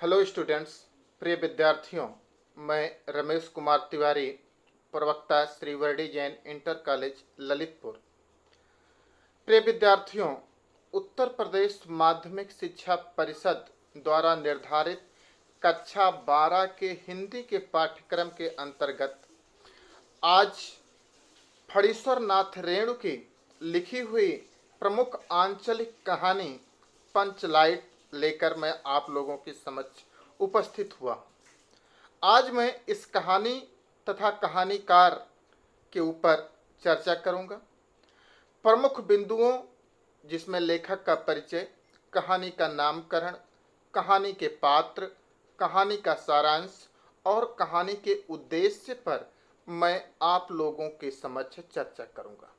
Hello students, प्रिय विद्यार्थियों। मैं रमेश कुमार तिवारी, प्रवक्ता Shri Verde Jain inter college Lalitpur. प्रिय विद्यार्थियों, उत्तर प्रदेश माध्यमिक शिक्षा परिषद द्वारा निर्धारित कक्षा 12 के हिंदी के पाठ्यक्रम के अंतर्गत आज फणीश्वर नाथ रेणु की लिखी हुई प्रमुख आंचलिक कहानी पंचलाइट लेकर मैं आप लोगों के समक्ष उपस्थित हुआ। आज मैं इस कहानी तथा कहानीकार के ऊपर चर्चा करूंगा। प्रमुख बिंदुओं जिसमें लेखक का परिचय, कहानी का नामकरण, कहानी के पात्र, कहानी का सारांश और कहानी के उद्देश्य पर मैं आप लोगों के समक्ष चर्चा करूंगा।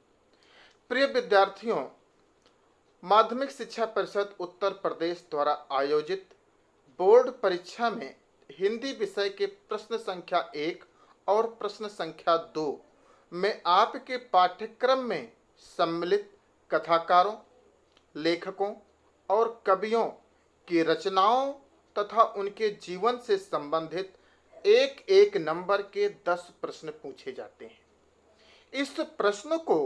प्रिय विद्यार्थियों, माध्यमिक शिक्षा परिषद उत्तर प्रदेश द्वारा आयोजित बोर्ड परीक्षा में हिंदी विषय के प्रश्न संख्या 1 और प्रश्न संख्या 2 में आपके पाठ्यक्रम में सम्मिलित कथाकारों, लेखकों और कवियों की रचनाओं तथा उनके जीवन से संबंधित एक एक नंबर के 10 प्रश्न पूछे जाते हैं। इस प्रश्न को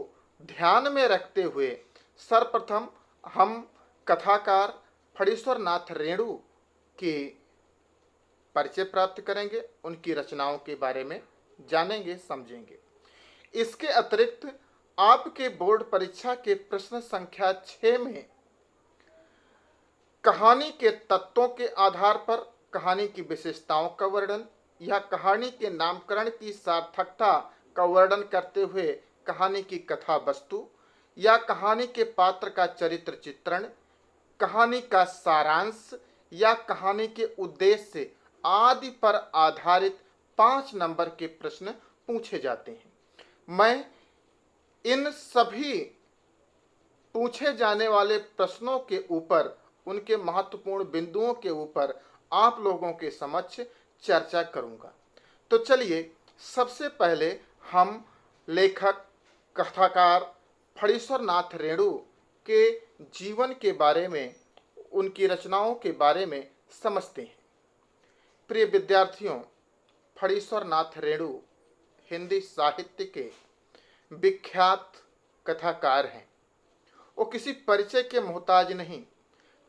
ध्यान में रखते हुए सर्वप्रथम हम कथाकार फणीश्वर नाथ रेणु की परिचय प्राप्त करेंगे, उनकी रचनाओं के बारे में जानेंगे, समझेंगे। इसके अतिरिक्त आपके बोर्ड परीक्षा के प्रश्न संख्या 6 में कहानी के तत्वों के आधार पर कहानी की विशेषताओं का वर्णन या कहानी के नामकरण की सार्थकता का वर्णन करते हुए कहानी की कथा वस्तु या कहानी के पात्र का चरित्र चित्रण, कहानी का सारांश या कहानी के उद्देश्य आदि पर आधारित 5 नंबर के प्रश्न पूछे जाते हैं। मैं इन सभी पूछे जाने वाले प्रश्नों के ऊपर, उनके महत्वपूर्ण बिंदुओं के ऊपर आप लोगों के समक्ष चर्चा करूंगा। तो चलिए सबसे पहले हम लेखक कथाकार फणीश्वर नाथ रेणु के जीवन के बारे में, उनकी रचनाओं के बारे में समझते हैं। प्रिय विद्यार्थियों, फणीश्वर नाथ रेणु हिंदी साहित्य के विख्यात कथाकार हैं। वो किसी परिचय के मोहताज नहीं।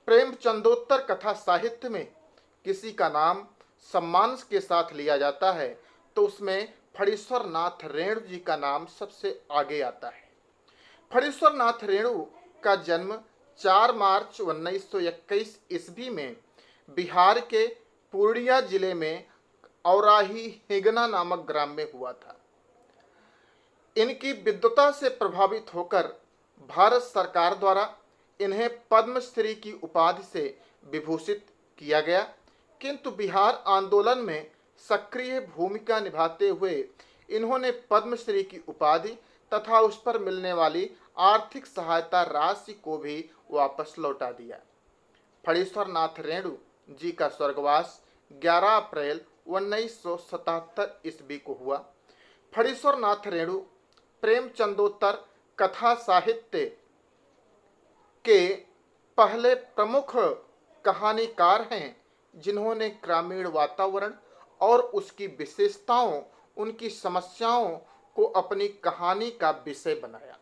प्रेमचंदोत्तर कथा साहित्य में किसी का नाम सम्मान के साथ लिया जाता है तो उसमें फणीश्वर नाथ रेणु जी का नाम सबसे आगे आता है। फणीश्वर नाथ रेणु का जन्म 4 मार्च 1921 ईस्वी में बिहार के पूर्णिया जिले में औराही हिगना नामक ग्राम में हुआ था। इनकी विद्वता से प्रभावित होकर भारत सरकार द्वारा इन्हें पद्मश्री की उपाधि से विभूषित किया गया, किंतु बिहार आंदोलन में सक्रिय भूमिका निभाते हुए इन्होंने पद्मश्री की उपाधि तथा उस पर मिलने वाली आर्थिक सहायता राशि को भी वापस लौटा दिया। फणीश्वर नाथ रेणु जी का स्वर्गवास 11 अप्रैल 1977 ईस्वी को हुआ। फणीश्वर नाथ रेणु प्रेमचंदोत्तर कथा साहित्य के पहले प्रमुख कहानीकार हैं जिन्होंने ग्रामीण वातावरण और उसकी विशेषताओं, उनकी समस्याओं को अपनी कहानी का विषय बनाया।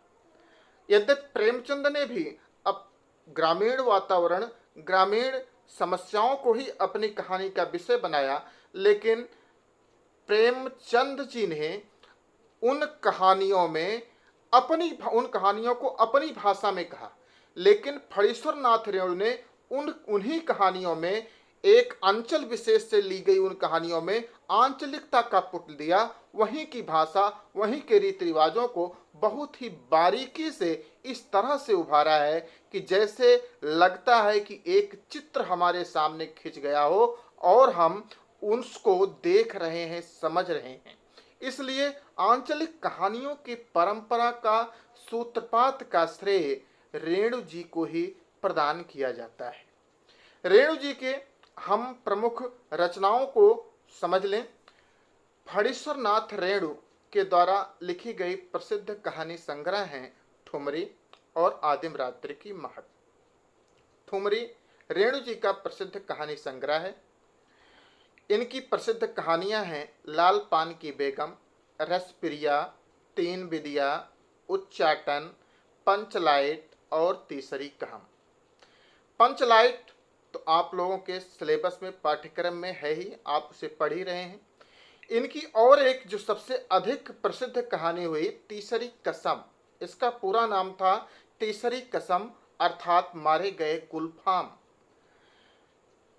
यद्यपि प्रेमचंद ने भी अब ग्रामीण वातावरण, ग्रामीण समस्याओं को ही अपनी कहानी का विषय बनाया, लेकिन प्रेमचंद जी ने उन कहानियों को अपनी भाषा में कहा, लेकिन फणीश्वर नाथ रेणु ने उन्हीं कहानियों में एक अंचल विशेष से ली गई उन कहानियों में आंचलिकता का पुट दिया। वहीं की भाषा, वहीं के रीति रिवाजों को बहुत ही बारीकी से इस तरह से उभारा है कि जैसे लगता है कि एक चित्र हमारे सामने खिंच गया हो और हम उसको देख रहे हैं, समझ रहे हैं। इसलिए आंचलिक कहानियों की परंपरा का सूत्रपात का श्रेय रेणु जी को ही प्रदान किया जाता है। रेणु जी के हम प्रमुख रचनाओं को समझ लें। फणीश्वर नाथ रेणु के द्वारा लिखी गई प्रसिद्ध कहानी संग्रह हैं ठुमरी और आदिम रात्रि की महक। ठुमरी रेणु जी का प्रसिद्ध कहानी संग्रह है। इनकी प्रसिद्ध कहानियां हैं लाल पान की बेगम, रसप्रिया, तीन विदिया, उच्चाटन, पंचलाइट और तीसरी कहम। पंचलाइट तो आप लोगों के सिलेबस में पाठ्यक्रम में है ही, आप उसे पढ़ ही रहे हैं। इनकी और एक जो सबसे अधिक प्रसिद्ध कहानी हुई तीसरी कसम, इसका पूरा नाम था तीसरी कसम अर्थात मारे गए गुलफाम।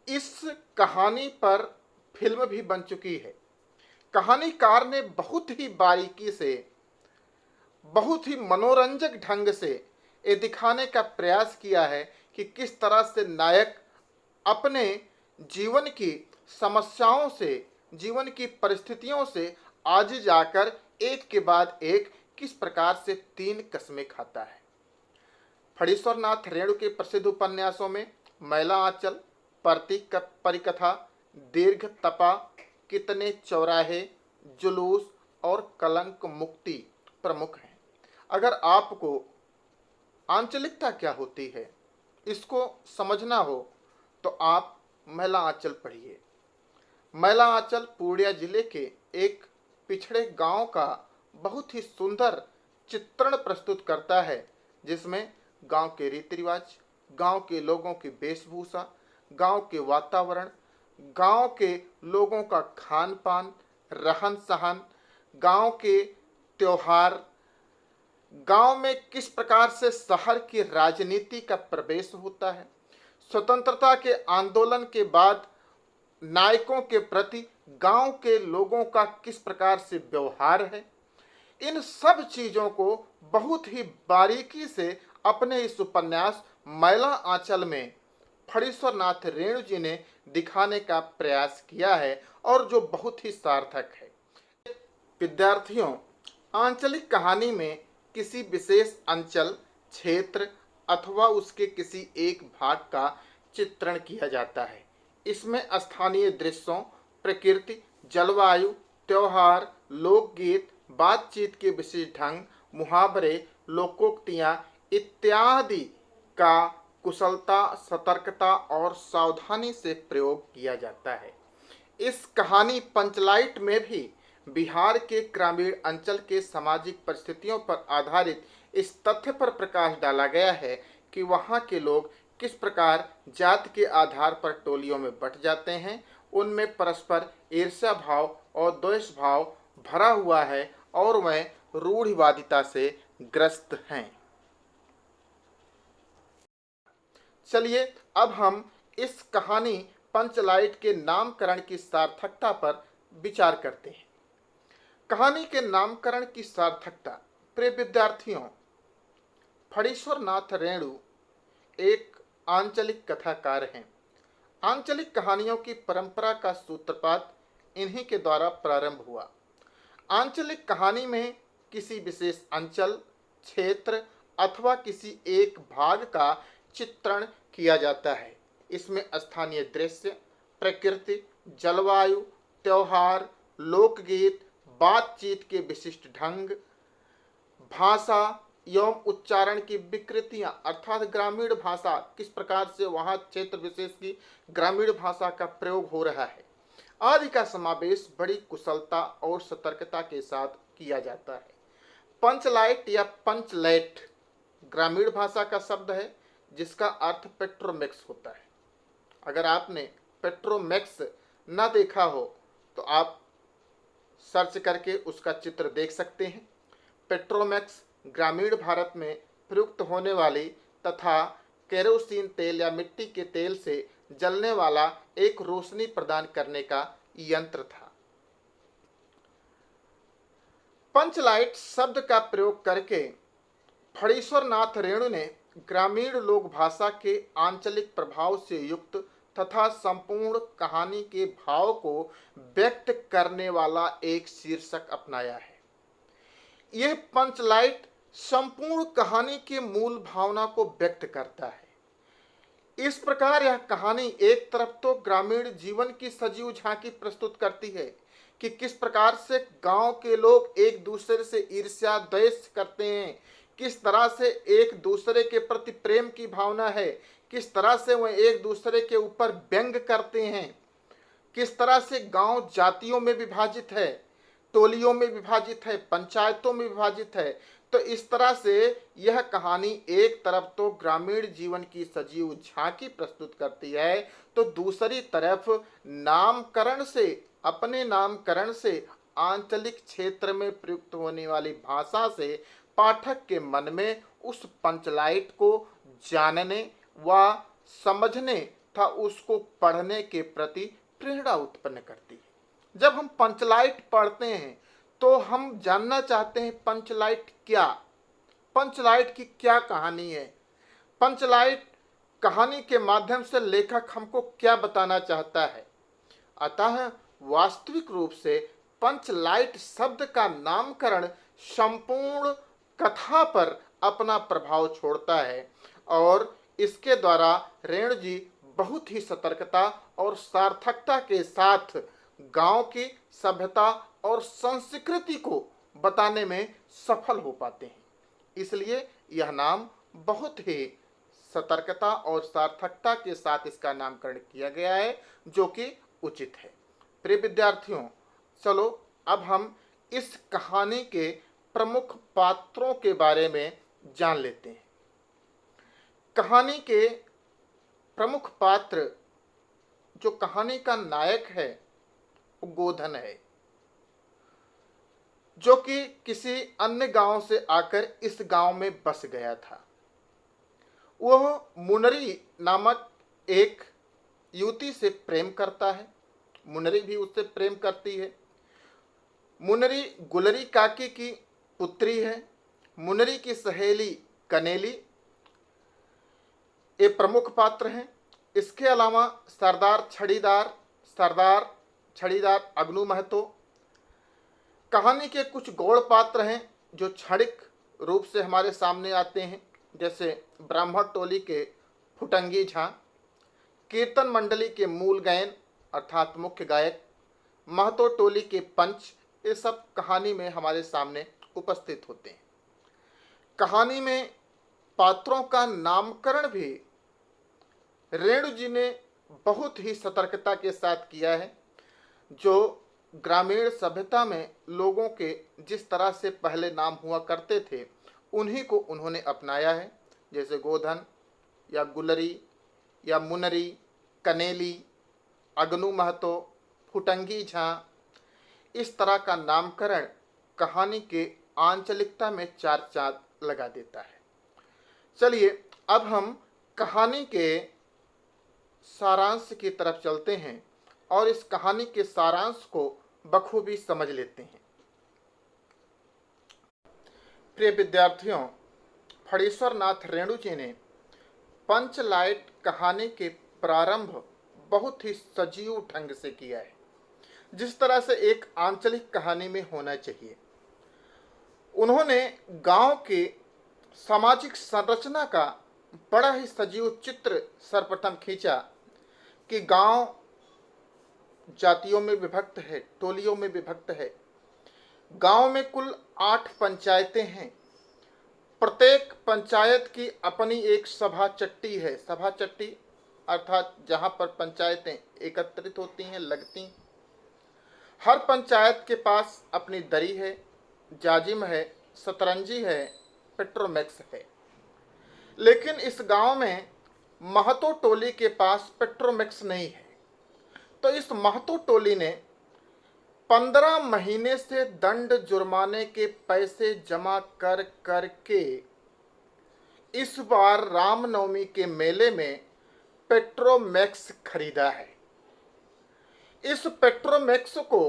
इस कहानी पर फिल्म भी बन चुकी है। कहानीकार ने बहुत ही बारीकी से, बहुत ही मनोरंजक ढंग से ये दिखाने का प्रयास किया है कि किस तरह से नायक अपने जीवन की समस्याओं से, जीवन की परिस्थितियों से आज जाकर एक के बाद एक किस प्रकार से तीन कस्में खाता है। फणीश्वर नाथ रेणु के प्रसिद्ध उपन्यासों में मैला आंचल, प्रतीक परिकथा, दीर्घ तपा, कितने चौराहे, जुलूस और कलंक मुक्ति प्रमुख हैं। अगर आपको आंचलिकता क्या होती है इसको समझना हो तो आप मैला आंचल पढ़िए। मैला आंचल पूर्णिया जिले के एक पिछड़े गांव का बहुत ही सुंदर चित्रण प्रस्तुत करता है, जिसमें गांव के रीति रिवाज, गांव के लोगों की वेशभूषा, गांव के वातावरण, गांव के लोगों का खान पान, रहन सहन, गांव के त्योहार, गांव में किस प्रकार से शहर की राजनीति का प्रवेश होता है, स्वतंत्रता के आंदोलन के बाद नायकों के प्रति गांव के लोगों का किस प्रकार से व्यवहार है, इन सब चीजों को बहुत ही बारीकी से अपने इस उपन्यास मैला आंचल में फणीश्वर नाथ रेणु जी ने दिखाने का प्रयास किया है और जो बहुत ही सार्थक है। विद्यार्थियों, आंचलिक कहानी में किसी विशेष अंचल, क्षेत्र अथवा उसके किसी एक भाग का चित्रण किया जाता है। इसमें स्थानीय दृश्यों, प्रकृति, जलवायु, त्योहार, लोकगीत, बातचीत के विशेष ढंग, मुहावरे, लोकोक्तियां इत्यादि का कुशलता, सतर्कता और सावधानी से प्रयोग किया जाता है। इस कहानी पंचलाइट में भी बिहार के ग्रामीण अंचल के सामाजिक परिस्थितियों पर आधारित इस तथ्य पर प्रकाश डाला गया है कि वहाँ के लोग किस प्रकार जाति के आधार पर टोलियों में बंट जाते हैं, उनमें परस्पर ईर्ष्या भाव और द्वेष भाव भरा हुआ है और वह रूढ़िवादिता से ग्रस्त हैं। चलिए अब हम इस कहानी पंचलाइट के नामकरण की सार्थकता पर विचार करते हैं। कहानी के नामकरण की सार्थकता। प्रिय विद्यार्थियों, फणीश्वर नाथ रेणु एक आंचलिक कथाकार हैं। आंचलिक कहानियों की परंपरा का सूत्रपात इन्हीं के द्वारा प्रारंभ हुआ। आंचलिक कहानी में किसी विशेष अंचल, क्षेत्र अथवा किसी एक भाग का चित्रण किया जाता है। इसमें स्थानीय दृश्य, प्रकृति, जलवायु, त्योहार, लोकगीत, बातचीत के विशिष्ट ढंग, भाषा एवं उच्चारण की विकृतियां अर्थात ग्रामीण भाषा, किस प्रकार से वहाँ क्षेत्र विशेष की ग्रामीण भाषा का प्रयोग हो रहा है आदि का समावेश बड़ी कुशलता और सतर्कता के साथ किया जाता है। पंचलाइट या पंचलैट ग्रामीण भाषा का शब्द है जिसका अर्थ पेट्रोमैक्स होता है। अगर आपने पेट्रोमैक्स न देखा हो तो आप सर्च करके उसका चित्र देख सकते हैं। पेट्रोमैक्स ग्रामीण भारत में प्रयुक्त होने वाली तथा केरोसिन तेल या मिट्टी के तेल से जलने वाला एक रोशनी प्रदान करने का यंत्र था। पंचलाइट शब्द का प्रयोग करके फणीश्वर नाथ रेणु ने ग्रामीण लोक भाषा के आंचलिक प्रभाव से युक्त तथा संपूर्ण कहानी के भाव को व्यक्त करने वाला एक शीर्षक अपनाया है। यह पंचलाइट संपूर्ण कहानी के मूल भावना को व्यक्त करता है। इस प्रकार यह कहानी एक तरफ तो ग्रामीण जीवन की सजीव झांकी प्रस्तुत करती है कि किस प्रकार से गांव के लोग एक दूसरे से ईर्ष्या द्वेष करते हैं, किस तरह से एक दूसरे के प्रति प्रेम की भावना है, किस तरह से वह एक दूसरे के ऊपर व्यंग करते हैं, किस तरह से गांव जातियों में विभाजित है, टोलियों में विभाजित है, पंचायतों में विभाजित है। तो इस तरह से यह कहानी एक तरफ तो ग्रामीण जीवन की सजीव झांकी प्रस्तुत करती है, तो दूसरी तरफ नामकरण से, अपने नामकरण से आंचलिक क्षेत्र में प्रयुक्त होने वाली भाषा से पाठक के मन में उस पंचलाइट को जानने व समझने तथा उसको पढ़ने के प्रति प्रेरणा उत्पन्न करती है। जब हम पंचलाइट पढ़ते हैं तो हम जानना चाहते हैं पंचलाइट क्या, पंचलाइट की क्या कहानी है, पंचलाइट कहानी के माध्यम से लेखक हमको क्या बताना चाहता है। अतः वास्तविक रूप से पंचलाइट शब्द का नामकरण संपूर्ण कथा पर अपना प्रभाव छोड़ता है और इसके द्वारा रेणु जी बहुत ही सतर्कता और सार्थकता के साथ गांव की सभ्यता और संस्कृति को बताने में सफल हो पाते हैं। इसलिए यह नाम बहुत ही सतर्कता और सार्थकता के साथ इसका नामकरण किया गया है, जो कि उचित है। प्रिय विद्यार्थियों, चलो अब हम इस कहानी के प्रमुख पात्रों के बारे में जान लेते हैं। कहानी के प्रमुख पात्र, जो कहानी का नायक है, वो गोधन है, जो कि किसी अन्य गांव से आकर इस गांव में बस गया था। वह मुनरी नामक एक युवती से प्रेम करता है, मुनरी भी उससे प्रेम करती है। मुनरी गुलरी काकी की पुत्री है। मुनरी की सहेली कनेली ये प्रमुख पात्र हैं। इसके अलावा सरदार छड़ीदार अगनू महतो। कहानी के कुछ गौड़ पात्र हैं जो क्षणिक रूप से हमारे सामने आते हैं, जैसे ब्राह्मण टोली के फुटंगी झा, कीर्तन मंडली के मूल गायन अर्थात मुख्य गायक, महतो टोली के पंच। ये सब कहानी में हमारे सामने उपस्थित होते हैं। कहानी में पात्रों का नामकरण भी रेणु जी ने बहुत ही सतर्कता के साथ किया है। जो ग्रामीण सभ्यता में लोगों के जिस तरह से पहले नाम हुआ करते थे, उन्हीं को उन्होंने अपनाया है, जैसे गोधन या गुलरी या मुनरी, कनेली, अगनू महतो, फुटंगी झा। इस तरह का नामकरण कहानी के आंचलिकता में चार चांद लगा देता है। चलिए अब हम कहानी के सारांश की तरफ चलते हैं और इस कहानी के सारांश को बखूबी समझ लेते हैं। प्रिय विद्यार्थियों, फणीश्वर नाथ रेणु जी ने पंचलाइट कहानी के प्रारंभ बहुत ही सजीव ढंग से किया है, जिस तरह से एक आंचलिक कहानी में होना चाहिए। उन्होंने गांव के सामाजिक संरचना का बड़ा ही सजीव चित्र सर्वप्रथम खींचा कि गांव जातियों में विभक्त है, टोलियों में विभक्त है। गांव में कुल 8 पंचायतें हैं। प्रत्येक पंचायत की अपनी एक सभा चट्टी है। सभा चट्टी अर्थात जहां पर पंचायतें एकत्रित होती हैं, लगती। हर पंचायत के पास अपनी दरी है, जाजिम है, शतरंजी है, पेट्रोमैक्स है। लेकिन इस गांव में महतो टोली के पास पेट्रोमैक्स नहीं है। तो इस महतो टोली ने 15 महीने से दंड जुर्माने के पैसे जमा कर करके इस बार रामनवमी के मेले में पेट्रोमैक्स खरीदा है। इस पेट्रोमैक्स को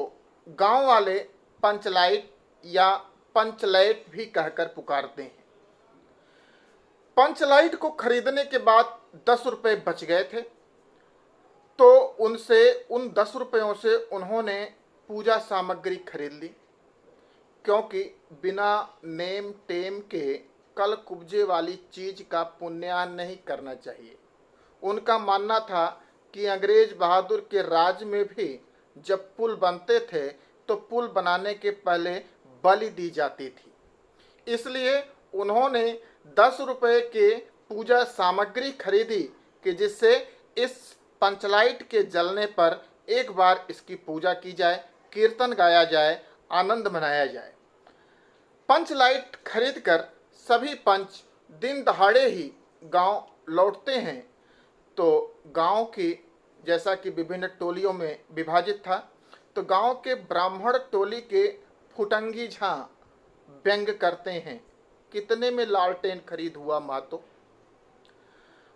गांव वाले पंचलाइट या पंचलैट भी कहकर पुकारते हैं। पंचलाइट को खरीदने के बाद 10 रुपये बच गए थे, तो उन 10 रुपयों से उन्होंने पूजा सामग्री खरीद ली, क्योंकि बिना नेम टेम के कल कुब्जे वाली चीज का पुण्यान नहीं करना चाहिए। उनका मानना था कि अंग्रेज बहादुर के राज में भी जब पुल बनते थे तो पुल बनाने के पहले बलि दी जाती थी। इसलिए उन्होंने 10 रुपये के पूजा सामग्री खरीदी कि जिससे इस पंचलाइट के जलने पर एक बार इसकी पूजा की जाए, कीर्तन गाया जाए, आनंद मनाया जाए। पंच लाइट खरीद कर सभी पंच दिन दहाड़े ही गांव लौटते हैं। तो गांव की, जैसा कि विभिन्न टोलियों में विभाजित था, तो गांव के ब्राह्मण टोली के फुटंगी झां व्यंग करते हैं, कितने में लालटेन खरीद हुआ मातो।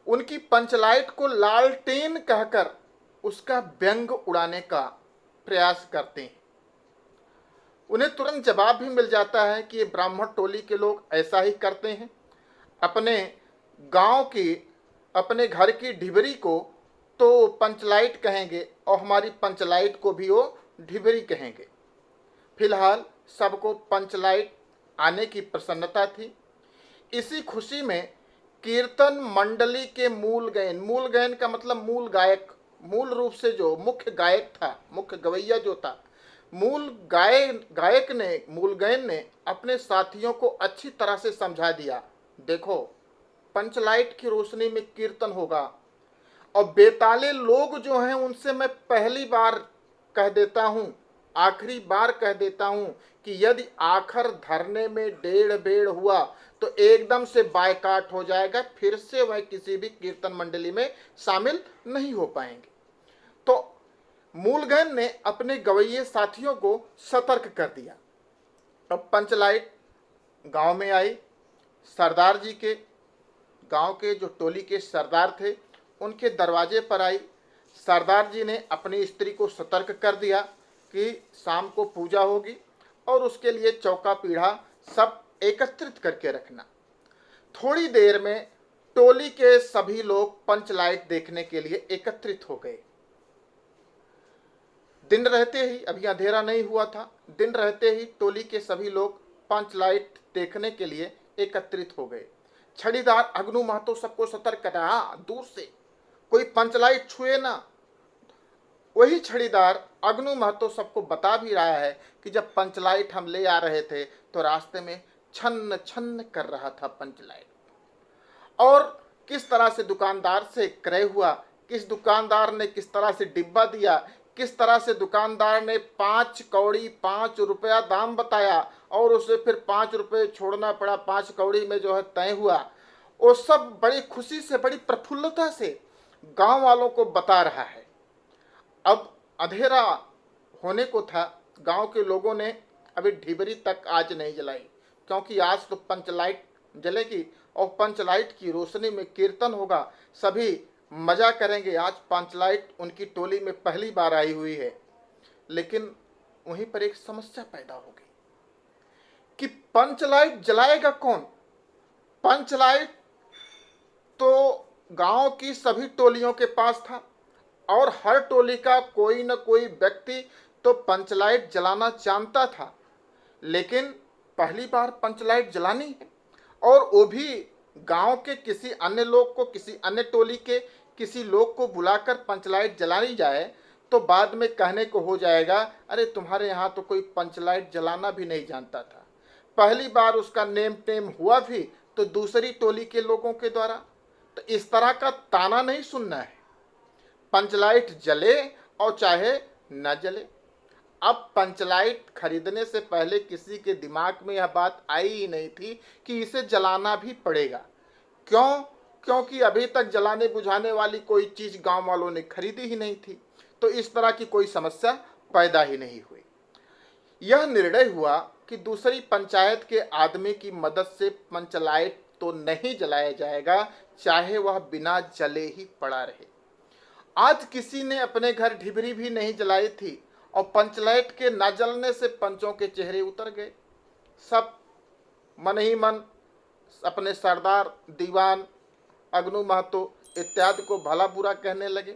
उनकी पंचलाइट को लालटेन कहकर उसका व्यंग उड़ाने का प्रयास करते हैं। उन्हें तुरंत जवाब भी मिल जाता है कि ये ब्राह्मण टोली के लोग ऐसा ही करते हैं। अपने गांव की, अपने घर की ढिबरी को तो पंचलाइट कहेंगे और हमारी पंचलाइट को भी वो ढिबरी कहेंगे। फिलहाल सबको पंचलाइट आने की प्रसन्नता थी। इसी खुशी में कीर्तन मंडली के मूल गायन का मतलब मूल गायक, मूल रूप से जो मुख्य गायक था, मुख्य गवैया जो था, मूल मूल गायन ने अपने साथियों को अच्छी तरह से समझा दिया। देखो, पंचलाइट की रोशनी में कीर्तन होगा और बेताले लोग जो हैं उनसे मैं पहली बार कह देता हूं, आखिरी बार कह देता हूं कि यदि आखिर धरने में डेढ़ बेड़ हुआ तो एकदम से बायकाट हो जाएगा, फिर से वह किसी भी कीर्तन मंडली में शामिल नहीं हो पाएंगे। तो मूलगन ने अपने गवैये साथियों को सतर्क कर दिया। अब पंचलाइट गांव में आई। सरदार जी के, गांव के जो टोली के सरदार थे, उनके दरवाजे पर आई। सरदार जी ने अपनी स्त्री को सतर्क कर दिया कि शाम को पूजा होगी और उसके लिए चौका पीढ़ा सब एकत्रित करके रखना। थोड़ी देर में टोली के सभी लोग पंचलाइट देखने के लिए एकत्रित हो गए। दिन रहते ही, अभी अंधेरा नहीं हुआ था, दिन रहते ही टोली के सभी लोग पंचलाइट देखने के लिए एकत्रित हो गए। छड़ीदार अग्नू महतो सबको सतर्क कर रहा, दूर से कोई पंचलाइट छुए ना। वही छड़ीदार अग्नू महतो सबको बता भी रहा है कि जब पंचलाइट हम ले आ रहे थे तो रास्ते में छन्न छन्न कर रहा था पंचलाइट, और किस तरह से दुकानदार से क्रय हुआ, किस दुकानदार ने किस तरह से डिब्बा दिया, किस तरह से दुकानदार ने 5 कौड़ी 5 रुपया दाम बताया और उसे फिर 5 रुपये छोड़ना पड़ा, 5 कौड़ी में जो है तय हुआ। वो सब बड़ी खुशी से, बड़ी प्रफुल्लता से गांव वालों को बता रहा है। अब अंधेरा होने को था। गांव के लोगों ने अभी ढिबरी तक आज नहीं जलाई, क्योंकि आज तो पंचलाइट जलेगी और पंचलाइट की रोशनी में कीर्तन होगा, सभी मजा करेंगे। आज पंचलाइट उनकी टोली में पहली बार आई हुई है। लेकिन वहीं पर एक समस्या पैदा हो गई कि पंचलाइट जलाएगा कौन। पंचलाइट तो गांव की सभी टोलियों के पास था और हर टोली का कोई न कोई व्यक्ति तो पंचलाइट जलाना जानता था, लेकिन पहली बार पंचलाइट जलानी है और वो भी गांव के किसी अन्य लोग को, किसी अन्य टोली के किसी लोग को बुलाकर पंचलाइट जलाई जाए तो बाद में कहने को हो जाएगा, अरे तुम्हारे यहाँ तो कोई पंचलाइट जलाना भी नहीं जानता था। पहली बार उसका नेम टेम हुआ भी तो दूसरी टोली के लोगों के द्वारा। तो इस तरह का ताना नहीं सुनना है। पंचलाइट जले और चाहे न जले। अब पंचलाइट खरीदने से पहले किसी के दिमाग में यह बात आई ही नहीं थी कि इसे जलाना भी पड़ेगा। क्यों? क्योंकि अभी तक जलाने बुझाने वाली कोई चीज गांव वालों ने खरीदी ही नहीं थी, तो इस तरह की कोई समस्या पैदा ही नहीं हुई। यह निर्णय हुआ कि दूसरी पंचायत के आदमी की मदद से पंचलाइट तो नहीं जलाया जाएगा, चाहे वह बिना जले ही पड़ा रहे। आज किसी ने अपने घर ढिबरी भी नहीं जलाई थी और पंचलाइट के न जलने से पंचों के चेहरे उतर गए। सब मन ही मन अपने सरदार, दीवान, अग्नू महतो इत्यादि को भला बुरा कहने लगे।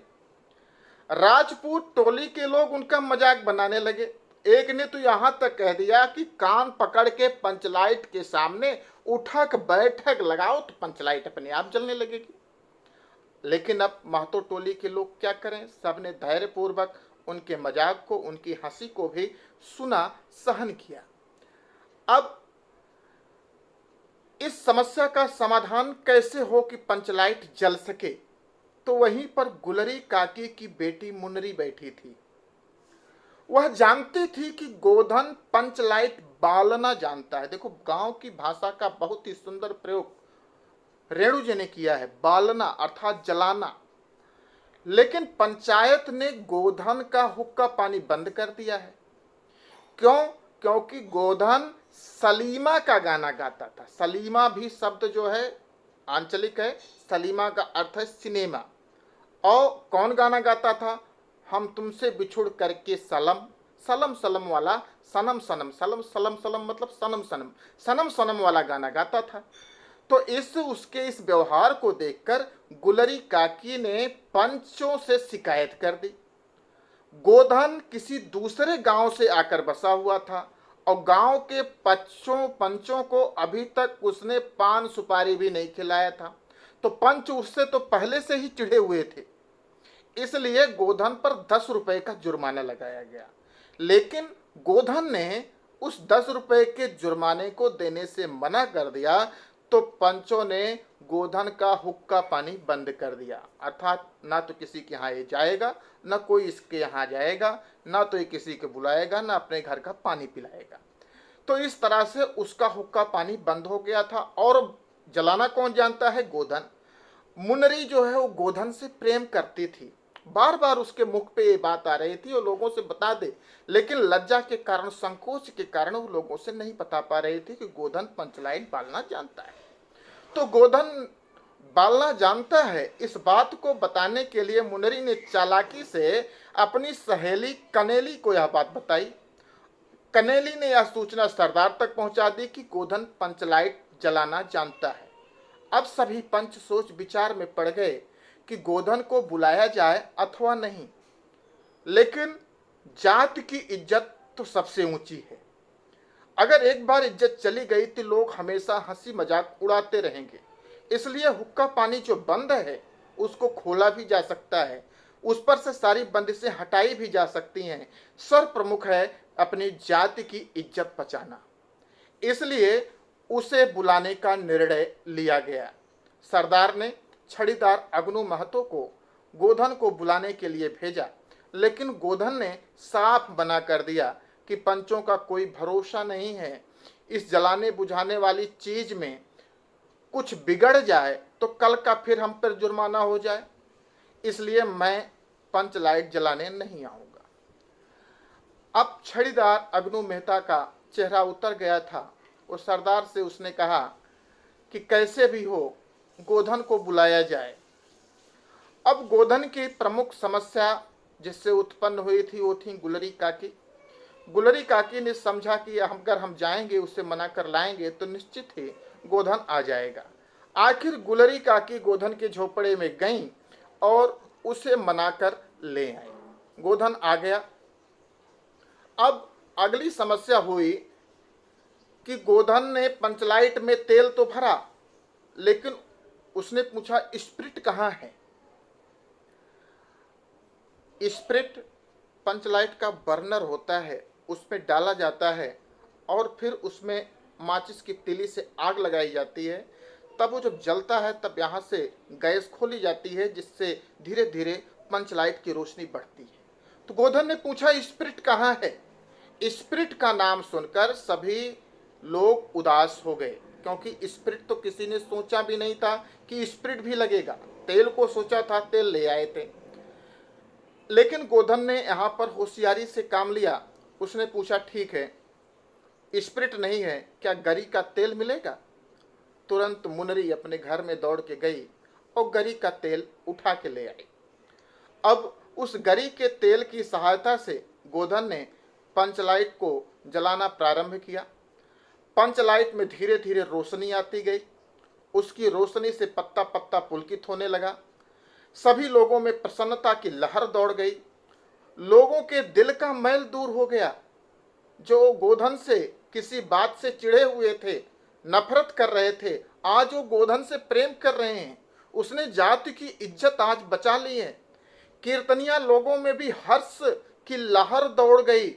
राजपूत टोली के लोग उनका मजाक बनाने लगे। एक ने तो यहाँ तक कह दिया कि कान पकड़ के पंचलाइट के सामने उठक बैठक लगाओ तो पंचलाइट अपने आप जलने लगेगी। लेकिन अब महतो टोली के लोग क्या करें, सबने धैर्यपूर्वक उनके मजाक को, उनकी हंसी को भी सुना, सहन किया। अब इस समस्या का समाधान कैसे हो कि पंचलाइट जल सके, तो वहीं पर गुलरी काकी की बेटी मुनरी बैठी थी। वह जानती थी कि गोधन पंचलाइट बालना जानता है। देखो, गांव की भाषा का बहुत ही सुंदर प्रयोग रेणु जी ने किया है, बालना अर्थात जलाना। लेकिन पंचायत ने गोधन का हुक्का पानी बंद कर दिया है। क्यों? क्योंकि गोधन सलीमा का गाना गाता था। सलीमा भी शब्द जो है आंचलिक है, सलीमा का अर्थ है सिनेमा। और कौन गाना गाता था? हम तुमसे बिछुड़ करके सलम सलम सलम वाला, सनम सनम, सलम सलम सलम मतलब सनम सनम, सनम सनम वाला गाना गाता था। तो उसके इस व्यवहार को देखकर गुलरी काकी ने पंचों से शिकायत कर दी। गोधन किसी दूसरे गांव से आकर बसा हुआ था और गांव के पंचों को अभी तक उसने पान सुपारी भी नहीं खिलाया था। तो पंच उससे तो पहले से ही चिढ़े हुए थे, इसलिए गोधन पर 10 रुपए का जुर्माना लगाया गया। लेकिन गोधन ने उस 10 रुपए के जुर्माने को देने से मना कर दिया। तो पंचों ने गोधन का हुक्का पानी बंद कर दिया, अर्थात ना तो किसी के यहाँ ये जाएगा, ना कोई इसके यहाँ जाएगा, ना तो ये किसी को बुलाएगा, ना अपने घर का पानी पिलाएगा। तो इस तरह से उसका हुक्का पानी बंद हो गया था। और जलाना कौन जानता है? गोधन। मुनरी जो है वो गोधन से प्रेम करती थी। बार बार उसके मुख पे ये बात आ रही थी और लोगों से बता दे, लेकिन लज्जा के कारण, संकोच के कारण वो लोगों से नहीं बता पा रही थी कि गोधन पंचलाइन बालना जानता है। तो गोधन बालना जानता है, इस बात को बताने के लिए मुनरी ने चालाकी से अपनी सहेली कनेली को यह बात बताई। कनेली ने यह सूचना सरदार तक पहुंचा दी कि गोधन पंचलाइट जलाना जानता है। अब सभी पंच सोच विचार में पड़ गए कि गोधन को बुलाया जाए अथवा नहीं। लेकिन जात की इज्जत तो सबसे ऊंची है। अगर एक बार इज्जत चली गई तो लोग हमेशा हंसी मजाक उड़ाते रहेंगे। इसलिए हुक्का पानी जो बंद है उसको खोला भी जा सकता है, उस पर से सारी बंदिशें हटाई भी जा सकती हैं। सर्व प्रमुख है अपनी जाति की इज्जत बचाना। इसलिए उसे बुलाने का निर्णय लिया गया। सरदार ने छड़ीदार अगनू महतो को गोधन को बुलाने के लिए भेजा, लेकिन गोधन ने साफ मना कर दिया कि पंचों का कोई भरोसा नहीं है। इस जलाने बुझाने वाली चीज में कुछ बिगड़ जाए तो कल का फिर हम पर जुर्माना हो जाए, इसलिए मैं पंच लाइट जलाने नहीं आऊंगा। अब छड़ीदार अगनू मेहता का चेहरा उतर गया था। और सरदार से उसने कहा कि कैसे भी हो गोधन को बुलाया जाए। अब गोधन की प्रमुख समस्या जिससे उत्पन्न हुई थी वो थी गुलरी काकी। गुलरी काकी ने समझा कि अगर हम जाएंगे, उसे मना कर लाएंगे तो निश्चित ही गोधन आ जाएगा। आखिर गुलरी काकी गोधन के झोपड़े में गईं और उसे मनाकर ले आई। गोधन आ गया। अब अगली समस्या हुई कि गोधन ने पंचलाइट में तेल तो भरा, लेकिन उसने पूछा स्प्रिट कहाँ है। स्प्रिट पंचलाइट का बर्नर होता है, उसमें डाला जाता है और फिर उसमें माचिस की तीली से आग लगाई जाती है। तब वो जब जलता है तब यहाँ से गैस खोली जाती है, जिससे धीरे धीरे पंचलाइट की रोशनी बढ़ती है। तो गोधन ने पूछा स्प्रिट कहाँ है। स्प्रिट का नाम सुनकर सभी लोग उदास हो गए, क्योंकि स्प्रिट तो किसी ने सोचा भी नहीं था कि स्प्रिट भी लगेगा। तेल को सोचा था, तेल ले आए थे। लेकिन गोधन ने यहाँ पर होशियारी से काम लिया। उसने पूछा ठीक है, स्प्रिट नहीं है, क्या गरी का तेल मिलेगा। तुरंत मुनरी अपने घर में दौड़ के गई और गरी का तेल उठा के ले आई। अब उस गरी के तेल की सहायता से गोधन ने पंचलाइट को जलाना प्रारंभ किया। पंचलाइट में धीरे धीरे रोशनी आती गई। उसकी रोशनी से पत्ता पत्ता पुलकित होने लगा। सभी लोगों में प्रसन्नता की लहर दौड़ गई। लोगों के दिल का मैल दूर हो गया। जो गोधन से किसी बात से चिढ़े हुए थे, नफरत कर रहे थे, आज वो गोधन से प्रेम कर रहे हैं। उसने जाति की इज्जत आज बचा ली है। कीर्तनिया लोगों में भी हर्ष की लहर दौड़ गई।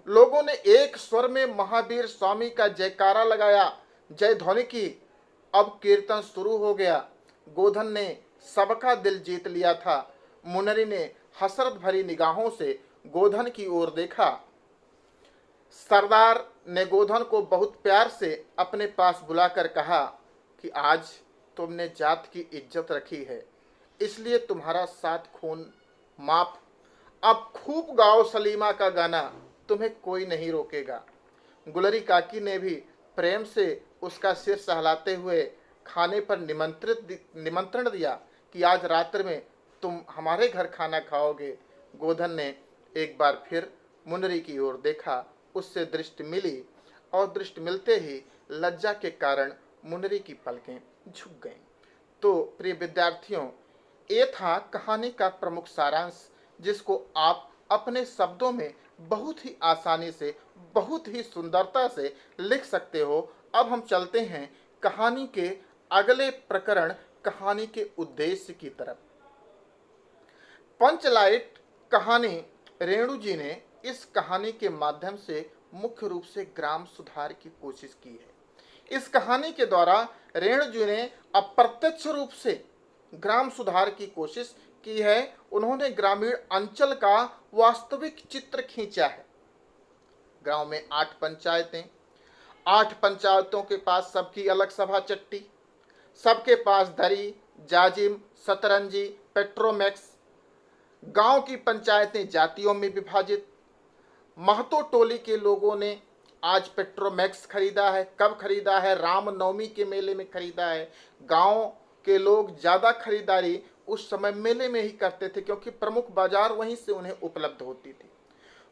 लोगों ने एक स्वर में महावीर स्वामी का जयकारा लगाया, जय ध्वनि की। अब कीर्तन शुरू हो गया। गोधन ने सबका दिल जीत लिया था। मुनरी ने हसरत भरी निगाहों से गोधन की ओर देखा। सरदार ने गोधन को बहुत प्यार से अपने पास बुलाकर कहा कि आज तुमने जात की इज्जत रखी है, इसलिए तुम्हारा 7 खून माफ। अब खूब गाओ सलीमा का गाना, तुम्हें कोई नहीं रोकेगा। गुलरी काकी ने भी प्रेम से उसका सिर सहलाते हुए खाने पर निमंत्रण दिया कि आज रात्र में तुम हमारे घर खाना खाओगे। गोधन ने एक बार फिर मुनरी की ओर देखा, उससे दृष्टि मिली और दृष्टि मिलते ही लज्जा के कारण मुनरी की पलकें झुक गईं। तो प्रिय विद्यार्थियों, ये था कहानी का प्रमुख सारांश, जिसको आप अपने शब्दों में बहुत ही आसानी से, बहुत ही सुंदरता से लिख सकते हो। अब हम चलते हैं कहानी के अगले प्रकरण, कहानी के उद्देश्य की तरफ। पंचलाइट कहानी रेणु जी ने इस कहानी के माध्यम से मुख्य रूप से ग्राम सुधार की कोशिश की है। इस कहानी के द्वारा रेणु जी ने अप्रत्यक्ष रूप से ग्राम सुधार की कोशिश की है। उन्होंने ग्रामीण अंचल का वास्तविक चित्र खींचा है। गांव में 8 पंचायतें, 8 पंचायतों के पास सबकी अलग सभा चट्टी, सबके पास दरी, जाजिम, सतरंजी, पेट्रोमैक्स। गांव की पंचायतें जातियों में विभाजित। महतो टोली के लोगों ने आज पेट्रोमैक्स खरीदा है। कब खरीदा है? रामनवमी के मेले में खरीदा है। गांव के लोग ज़्यादा खरीदारी उस समय मेले में ही करते थे, क्योंकि प्रमुख बाजार वहीं से उन्हें उपलब्ध होती थी।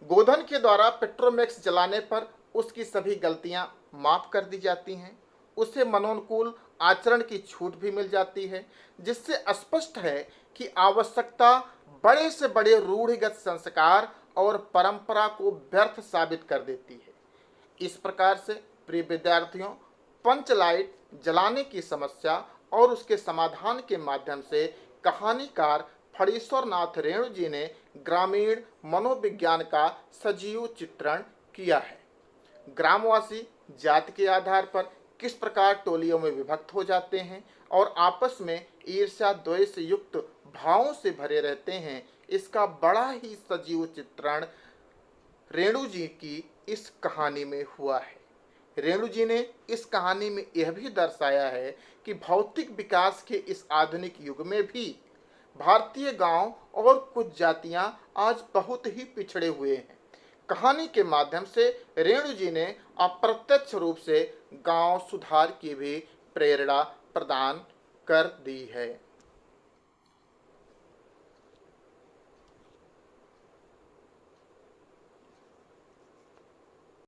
गोधन के द्वारा पेट्रोमैक्स जलाने पर उसकी सभी गलतियां माफ कर दी जाती हैं। उसे मनोनुकूल आचरण की छूट भी मिल जाती है, जिससे स्पष्ट है कि आवश्यकता बड़े से बड़े रूढ़िगत संस्कार और परंपरा को व्यर्थ साबित कर देती है। इस प्रकार से प्रिय विद्यार्थियों, पंचलाइट जलाने की समस्या और उसके समाधान के माध्यम से कहानीकार फणीश्वर नाथ रेणु जी ने ग्रामीण मनोविज्ञान का सजीव चित्रण किया है। ग्रामवासी जाति के आधार पर किस प्रकार टोलियों में विभक्त हो जाते हैं और आपस में ईर्ष्या द्वेष युक्त भावों से भरे रहते हैं, इसका बड़ा ही सजीव चित्रण रेणु जी की इस कहानी में हुआ है। रेणु जी ने इस कहानी में यह भी दर्शाया है कि भौतिक विकास के इस आधुनिक युग में भी भारतीय गांव और कुछ जातियां आज बहुत ही पिछड़े हुए हैं। कहानी के माध्यम से रेणु जी ने अप्रत्यक्ष रूप से गांव सुधार की भी प्रेरणा प्रदान कर दी है।